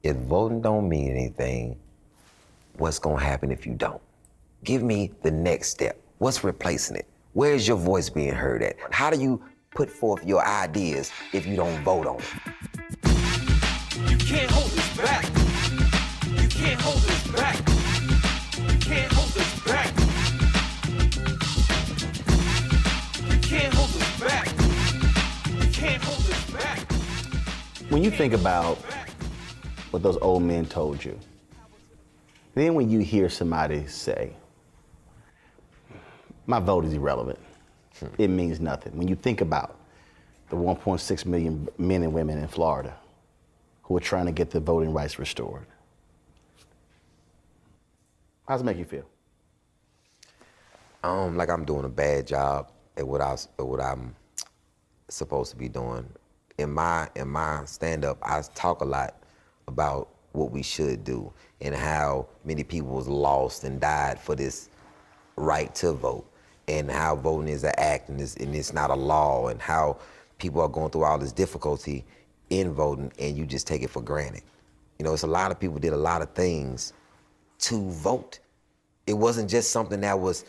If voting don't mean anything, what's gonna happen if you don't? Give me the next step. What's replacing it? Where's your voice being heard at? How do you put forth your ideas if you don't vote on it? You can't hold us back. You can't hold us back. You can't hold us back. You can't hold us back. You can't hold us back. When you think about what those old men told you, then when you hear somebody say, my vote is irrelevant, it means nothing. When you think about the 1.6 million men and women in Florida who are trying to get their voting rights restored, how does it make you feel? Like I'm doing a bad job at what I'm supposed to be doing. In my stand-up, I talk a lot about what we should do and how many people was lost and died for this right to vote, and how voting is an act and it's not a law, and how people are going through all this difficulty in voting and you just take it for granted. You know, it's a lot of people did a lot of things to vote. It wasn't just something that was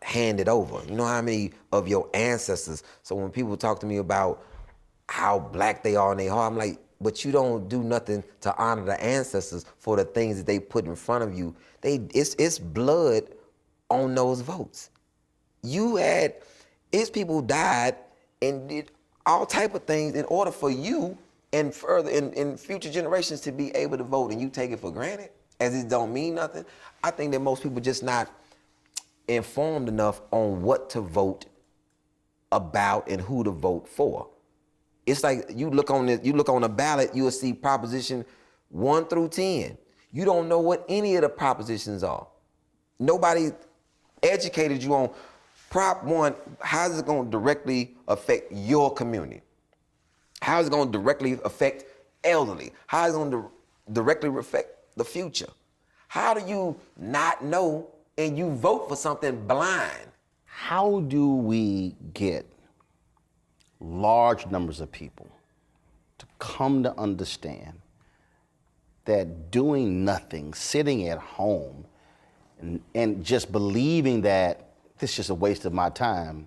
handed over. You know how many of your ancestors, so when people talk to me about how black they are in their heart, I'm like, but you don't do nothing to honor the ancestors for the things that they put in front of you. It's blood on those votes. It's people who died and did all type of things in order for you and further in future generations to be able to vote, and you take it for granted as it don't mean nothing. I think that most people just not informed enough on what to vote about and who to vote for. It's like you look on a ballot, you will see proposition 1 through 10. You don't know what any of the propositions are. Nobody educated you on Prop 1, how is it going to directly affect your community? How is it going to directly affect elderly? How is it going to directly affect the future? How do you not know and you vote for something blind? How do we get large numbers of people to come to understand that doing nothing, sitting at home, and just believing that this is just a waste of my time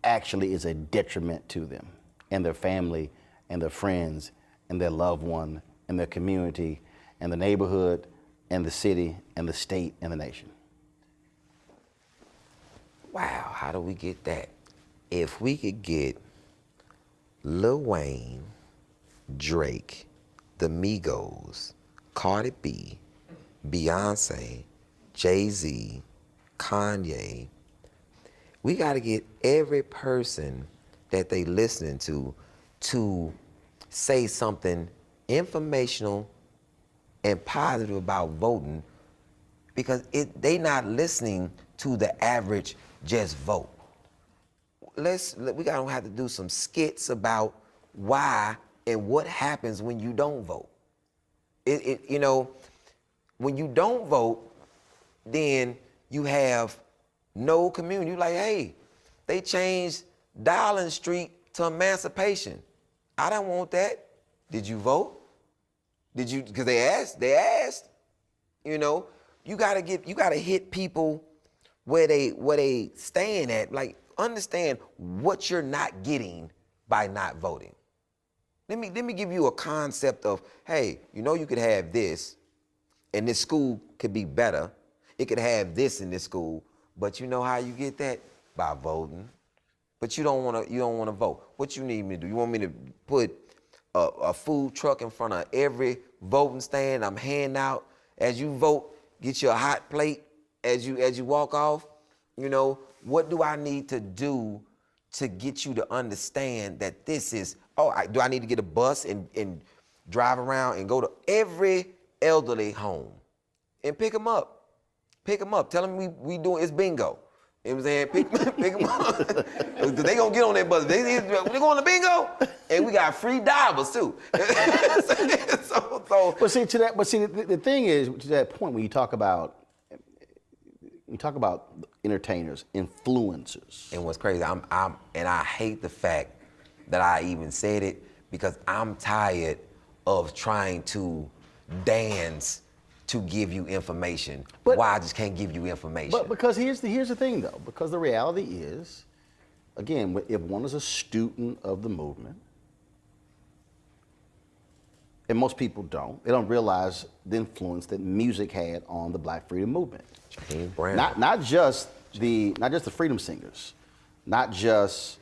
actually is a detriment to them and their family and their friends and their loved one and their community and the neighborhood and the city and the state and the nation? Wow, how do we get that? If we could get Lil Wayne, Drake, the Migos, Cardi B, Beyonce, Jay-Z, Kanye, we gotta get every person that they listening to say something informational and positive about voting, because they not listening to the average just vote. We gotta have to do some skits about why and what happens when you don't vote. You know, when you don't vote, then you have no community. You're like, hey, They changed Dowling Street to Emancipation. I don't want that. Did you vote? Did you? Because they asked. You know, you gotta hit people where they stand at. Like, understand what you're not getting by not voting. Let me give you a concept of, hey, you know, you could have this, and this school could be better. It could have this in this school, but you know how you get that? By voting. But you don't wanna vote. What you need me to do? You want me to put a food truck in front of every voting stand? I'm handing out, as you vote, get you a hot plate as you walk off. You know, what do I need to do to get you to understand that this is, do I need to get a bus and drive around and go to every elderly home and pick them up? Tell them we doing, it's bingo. You know what I'm saying? Pick them up. They gonna get on that bus. They going to bingo, and we got free divers too. But see, the thing is, to that point, when you talk about entertainers, influencers. And what's crazy, and I hate the fact that I even said it, because I'm tired of trying to dance to give you information. Why I just can't give you information? But because here's the thing, though. Because the reality is, again, if one is a student of the movement, and most people don't, they don't realize the influence that music had on the Black freedom movement. James Brown. Not just the freedom singers, not just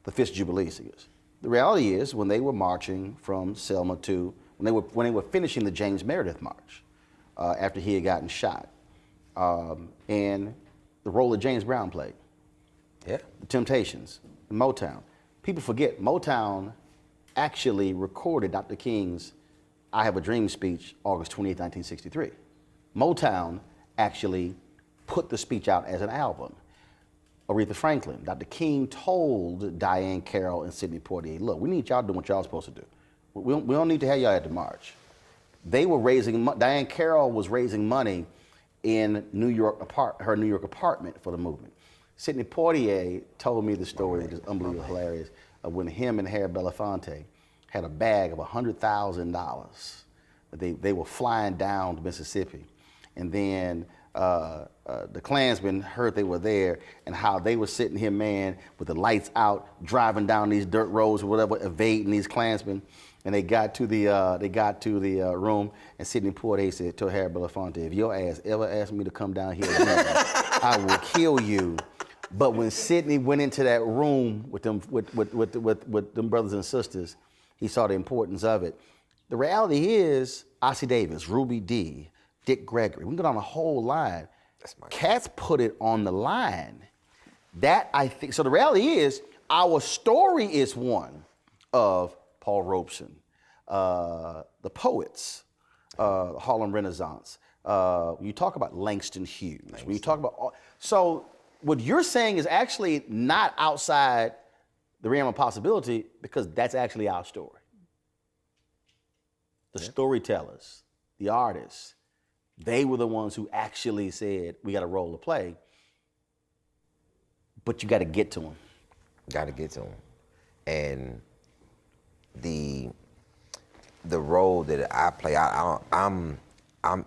the Fifth Jubilee singers. The reality is, when they were marching from Selma to when they were finishing the James Meredith March, after he had gotten shot, and the role that James Brown played. Yeah. The Temptations, Motown. People forget Motown actually recorded Dr. King's I Have a Dream speech August 28, 1963. Motown actually put the speech out as an album. Aretha Franklin, Dr. King told Diane Carroll and Sidney Poitier, look, we need y'all doing what y'all supposed to do. We don't need to have y'all at the march. They were Diane Carroll was raising money in her New York apartment for the movement. Sidney Poitier told me the story, which is unbelievably hilarious, of when him and Harry Belafonte had a bag of $100,000. They were flying down to Mississippi, and then the Klansmen heard they were there, and how they were sitting here, man, with the lights out, driving down these dirt roads or whatever, evading these Klansmen. And they got to the room, and Sidney Poitier said to Harry Belafonte, if your ass ever asked me to come down here again, I will kill you. But when Sidney went into that room with them brothers and sisters, he saw the importance of it. The reality is, Ossie Davis, Ruby Dee, Dick Gregory, we can go down a whole line. Cats put it on the line. That, I think, so the reality is, our story is one of Paul Robeson, the poets, Harlem Renaissance. When you talk about Langston Hughes, when you talk about, so what you're saying is actually not outside the realm of possibility, because that's actually our story. The storytellers, the artists, they were the ones who actually said, we got a role to play, but you got to get to them. Got to get to them. And the role that I play, I'm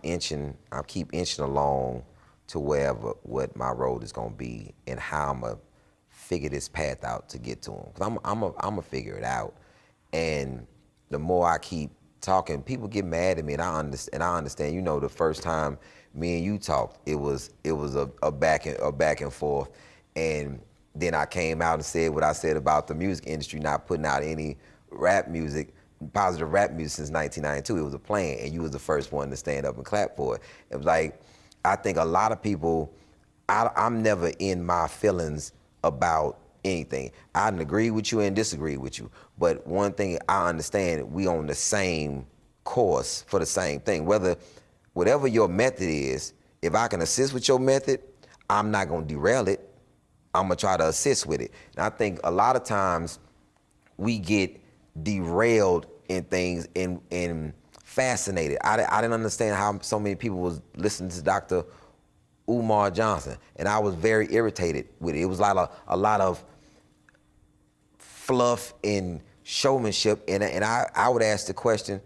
inching, I keep inching along to what my role is gonna be and how I'm gonna figure this path out to get to them. Cause I'm gonna figure it out. And the more I keep talking, people get mad at me, and I understand. You know, the first time me and you talked, it was a back and forth, and then I came out and said what I said about the music industry not putting out any rap music, positive rap music, since 1992. It was a plan, and you was the first one to stand up and clap for it. It was like, I think a lot of people, I'm never in my feelings about anything. I agree with you and disagree with you, but one thing I understand, we on the same course for the same thing. Whatever your method is, if I can assist with your method, I'm not gonna derail it. I'm gonna try to assist with it. And I think a lot of times we get derailed in things and fascinated. I didn't understand how so many people was listening to Dr. Umar Johnson, and I was very irritated with it. It was like a lot of fluff and showmanship, and I would ask the question,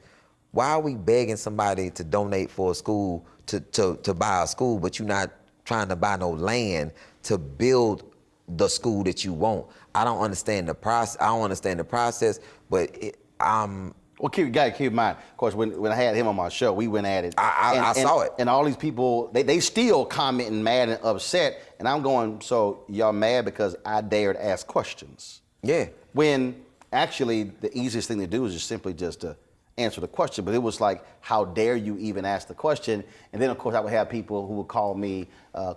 why are we begging somebody to donate for a school to buy a school, but you're not trying to buy no land to build the school that you want? I don't understand the process. I don't understand the process, but Well, you gotta keep in mind, of course, when I had him on my show, we went at it. I saw it. And all these people, they still commenting mad and upset, and I'm going, so y'all mad because I dared ask questions? Yeah. When actually the easiest thing to do is just simply just to answer the question. But it was like, how dare you even ask the question? And then of course I would have people who would call me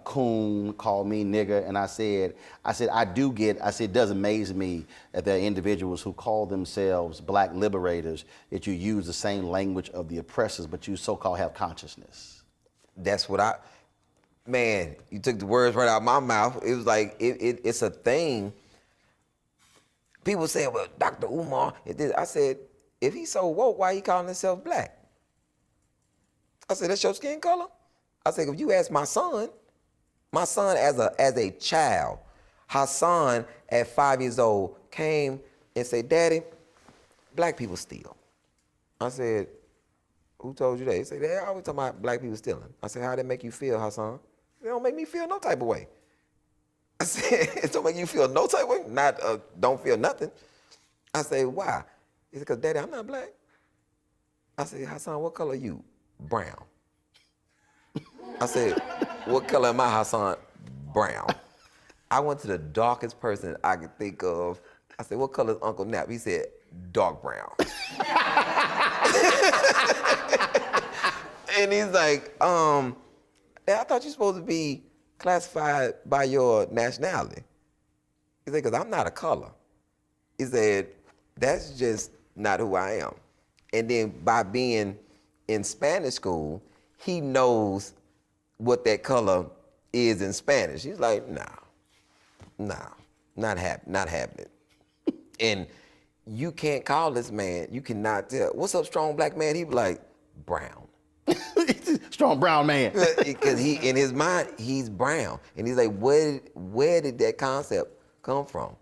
coon, call me nigger, and I said, it does amaze me that there are individuals who call themselves black liberators, that you use the same language of the oppressors, but you so-called have consciousness. That's what man, you took the words right out of my mouth. It was like, it's a thing. People say, well, Dr. Umar, I said, if he's so woke, why he calling himself black? I said, that's your skin color? I said, if you ask my son as a child, Hassan at 5 years old came and said, Daddy, black people steal. I said, who told you that? He said, they always talking about black people stealing. I said, how'd that make you feel, Hassan? It don't make me feel no type of way. I said, it don't make you feel no type of way? Not, don't feel nothing. I said, why? He said, because Daddy, I'm not black. I said, Hassan, what color are you? Brown. I said, what color am I, Hassan? Brown. I went to the darkest person I could think of. I said, what color is Uncle Nap? He said, dark brown. And he's like, I thought you're supposed to be classified by your nationality. He said, because I'm not a color. He said, that's just not who I am. And then by being in Spanish school, he knows what that color is in Spanish. He's like, nah, not happening. And you can't call this man, you cannot tell, what's up, strong black man? He be like, brown. Strong brown man. Because in his mind, he's brown. And he's like, where did that concept come from?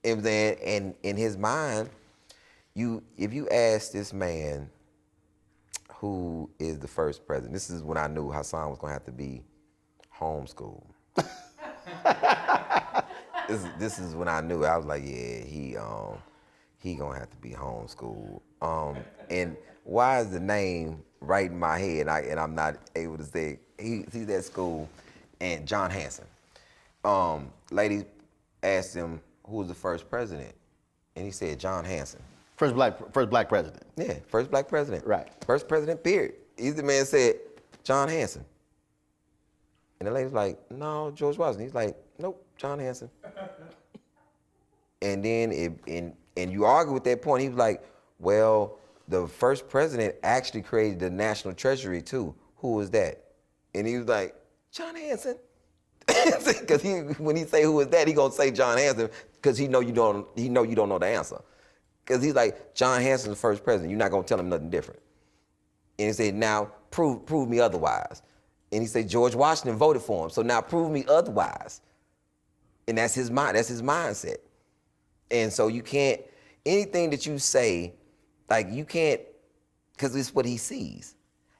And then, in his mind, if you ask this man who is the first president, this is when I knew Hassan was gonna have to be homeschooled. This is when I knew. I was like, yeah, he gonna have to be homeschooled. And why is the name right in my head and I'm not able to say he's at school, and John Hanson. Lady asked him who was the first president, and he said John Hanson. First black president. Yeah, first black president. Right. First president, period. Either man said John Hanson. And the lady's like, no, George Washington. He's like, nope, John Hanson. And then and you argue with that point, he was like, well, the first president actually created the National Treasury too. Who was that? And he was like, John Hanson. Because when he say who is that, he gonna say John Hanson because he know you don't know the answer. Because he's like, John Hanson's the first president. You're not gonna tell him nothing different. And he said, now prove me otherwise. And he said, George Washington voted for him. So now prove me otherwise. And that's his mind. That's his mindset. And so you can't, anything that you say, like you can't, because it's what he sees.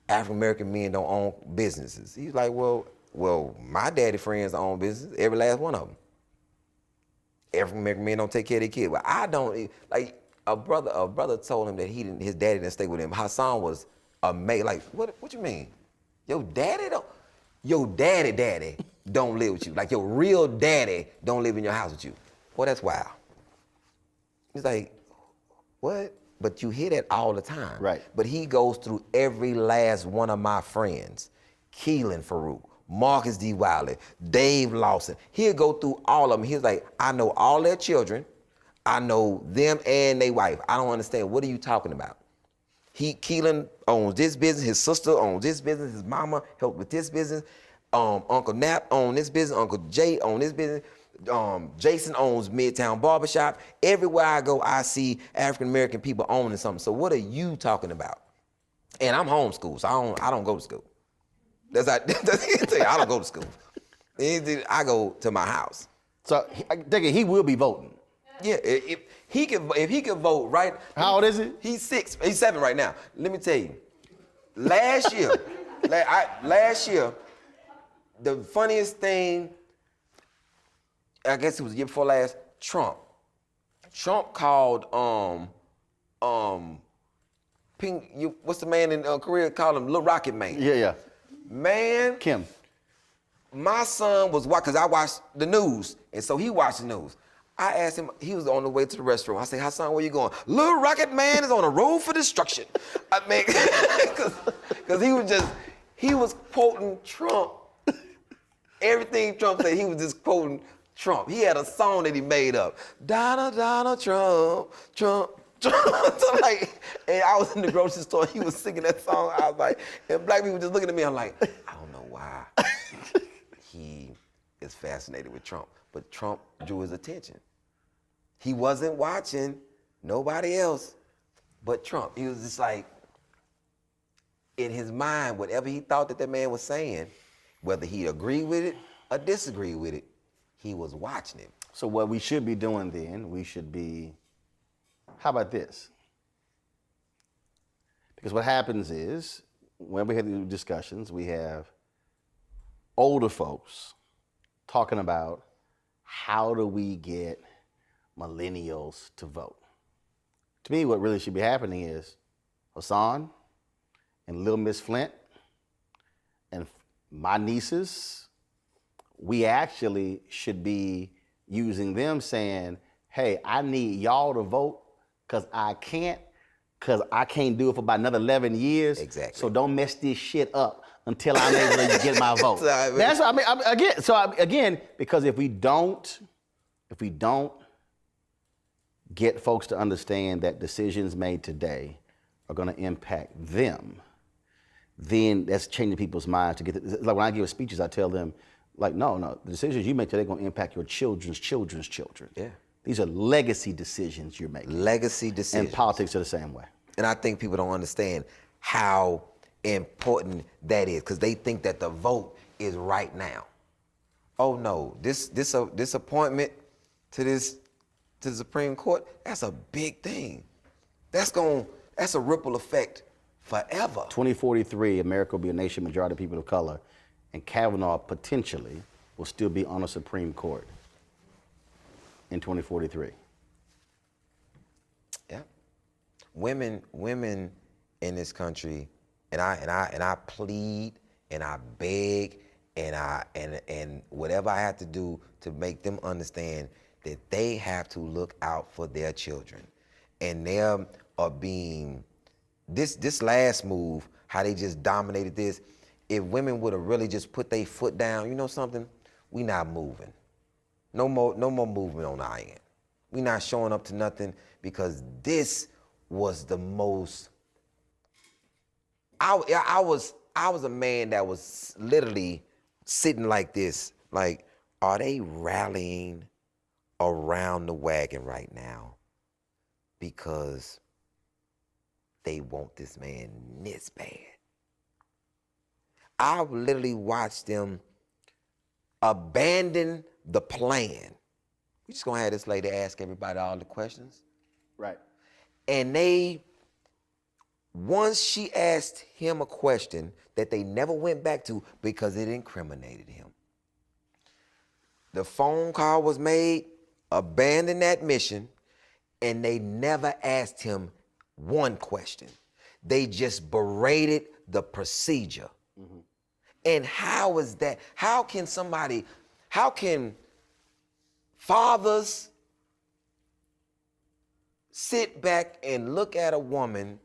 African American men don't own businesses. He's like, well, my daddy friends own businesses, every last one of them. African American men don't take care of their kids. Well, I don't, like a brother told him that his daddy didn't stay with him. Hassan was amazed. Like, what you mean? Your daddy don't live with you. Like your real daddy don't live in your house with you. Boy, that's wild. He's like, what? But you hear that all the time. Right. But he goes through every last one of my friends. Keelan Farouk, Marcus D. Wiley, Dave Lawson. He'll go through all of them. He's like, I know all their children. I know them and their wife. I don't understand. What are you talking about? Keelan owns this business. His sister owns this business. His mama helped with this business. Uncle Nap owns this business. Uncle Jay owns this business. Jason owns Midtown Barbershop. Everywhere I go, I see African American people owning something. So what are you talking about? And I'm homeschooled, so I don't go to school. That's I don't go to school. I go to my house. So I think he will be voting. Yeah, if he could vote right. How old is he? He's 6. He's 7 right now. Let me tell you. Last year, last year, the funniest thing, I guess it was the year before last, Trump called what's the man in Korea called him Little Rocket Man. Yeah. Man, Kim. my son was watching, because I watched the news, and so he watched the news. I asked him, he was on the way to the restroom. I said, "Hi, son, where you going?" "Little Rocket Man is on a road for destruction." I mean, because he was quoting Trump. Everything Trump said, he was just quoting Trump. He had a song that he made up. Donald Trump. So like, and I was in the grocery store, he was singing that song. I was like, and black people just looking at me, I'm like, I don't know why he is fascinated with Trump. But Trump drew his attention. He wasn't watching nobody else but Trump. He was just like, in his mind, whatever he thought that man was saying, whether he agreed with it or disagreed with it, he was watching it. So what we should be doing then, we should be, how about this? Because what happens is, when we have these discussions, we have older folks talking about how do we get millennials to vote. To me, what really should be happening is Hassan and Lil Miss Flint and my nieces, we actually should be using them saying, "Hey, I need y'all to vote because I can't do it for about another 11 years. Exactly. So don't mess this shit up until I'm able to get my vote." That's what I mean. Because if we don't get folks to understand that decisions made today are going to impact them, then that's changing people's minds to get it. Like when I give speeches, I tell them, like, no, the decisions you make today are going to impact your children's children's children. Yeah. These are legacy decisions you're making. Legacy decisions. And politics are the same way. And I think people don't understand how important that is, because they think that the vote is right now. Oh no, this appointment to the Supreme Court, that's a big thing. That's a ripple effect forever. 2043, America will be a nation majority of people of color, and Kavanaugh potentially will still be on the Supreme Court in 2043. Yeah. Women in this country, and I plead and I beg and whatever I have to do to make them understand that they have to look out for their children. And there are being this last move, how they just dominated this. If women would have really just put their foot down, you know something? We not moving. No more movement on our end. We not showing up to nothing, because this was the most. I was a man that was literally sitting like this, like, are they rallying around the wagon right now because they want this man this bad? I literally watched them abandon the plan. We just gonna have this lady ask everybody all the questions. Right. And once she asked him a question that they never went back to because it incriminated him. The phone call was made, abandon that mission, and they never asked him one question. They just berated the procedure. Mm-hmm. And how is that? How can fathers sit back and look at a woman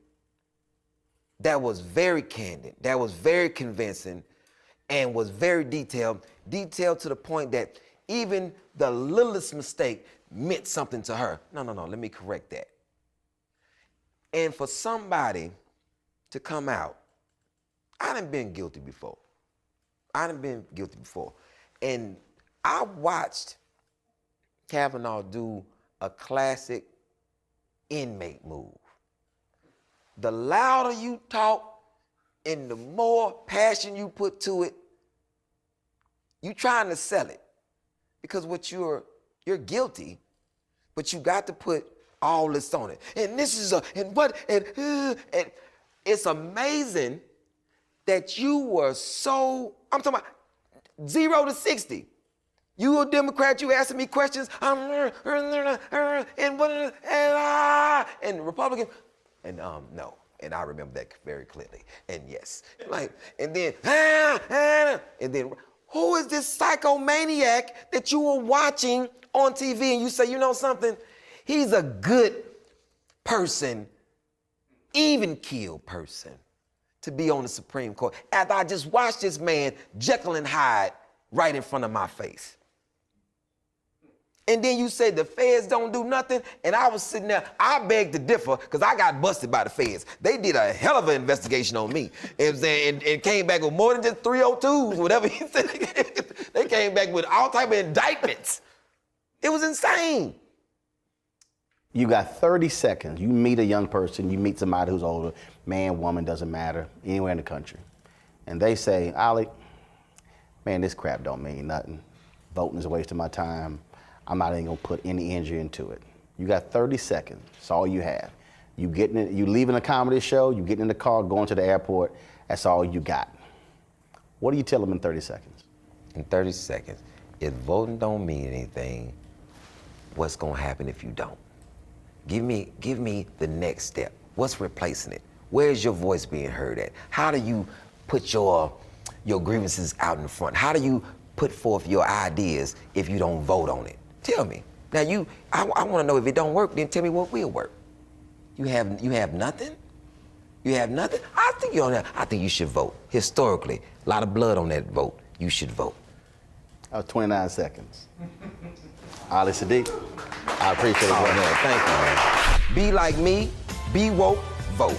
that was very candid, that was very convincing, and was very detailed to the point that even the littlest mistake meant something to her? No, let me correct that. And for somebody to come out, I done been guilty before. And I watched Kavanaugh do a classic inmate move. The louder you talk and the more passion you put to it, You trying to sell it because what you're guilty, but you got to put all this on it. And this is and it's amazing that you were so, I'm talking about 0 to 60. You a Democrat, you asking me questions, and Republican, and no. And I remember that very clearly. And yes, like, and then, who is this psychomaniac that you were watching on TV and you say, you know something? He's a good person, even-keeled person to be on the Supreme Court. After I just watched this man Jekyll and Hyde right in front of my face. And then you say the feds don't do nothing, and I was sitting there, I beg to differ, because I got busted by the feds. They did a hell of an investigation on me. And came back with more than just 302s, whatever he said. They came back with all type of indictments. It was insane. You got 30 seconds. You meet a young person, you meet somebody who's older, man, woman, doesn't matter, anywhere in the country. And they say, Ali, man, this crap don't mean nothing. Voting is a waste of my time. I'm not even gonna put any energy into it. You got 30 seconds, that's all you have. You leaving a comedy show, you getting in the car, going to the airport, that's all you got. What do you tell them in 30 seconds? In 30 seconds, if voting don't mean anything, what's gonna happen if you don't? Give me the next step. What's replacing it? Where's your voice being heard at? How do you put your grievances out in front? How do you put forth your ideas if you don't vote on it? Tell me. Now I want to know if it don't work, then tell me what will work. You have nothing? You have nothing? I think you should vote. Historically, a lot of blood on that vote. You should vote. That was 29 seconds. Ali Siddiq, I appreciate it. Oh, man, thank you, man. Be like me, be woke, vote.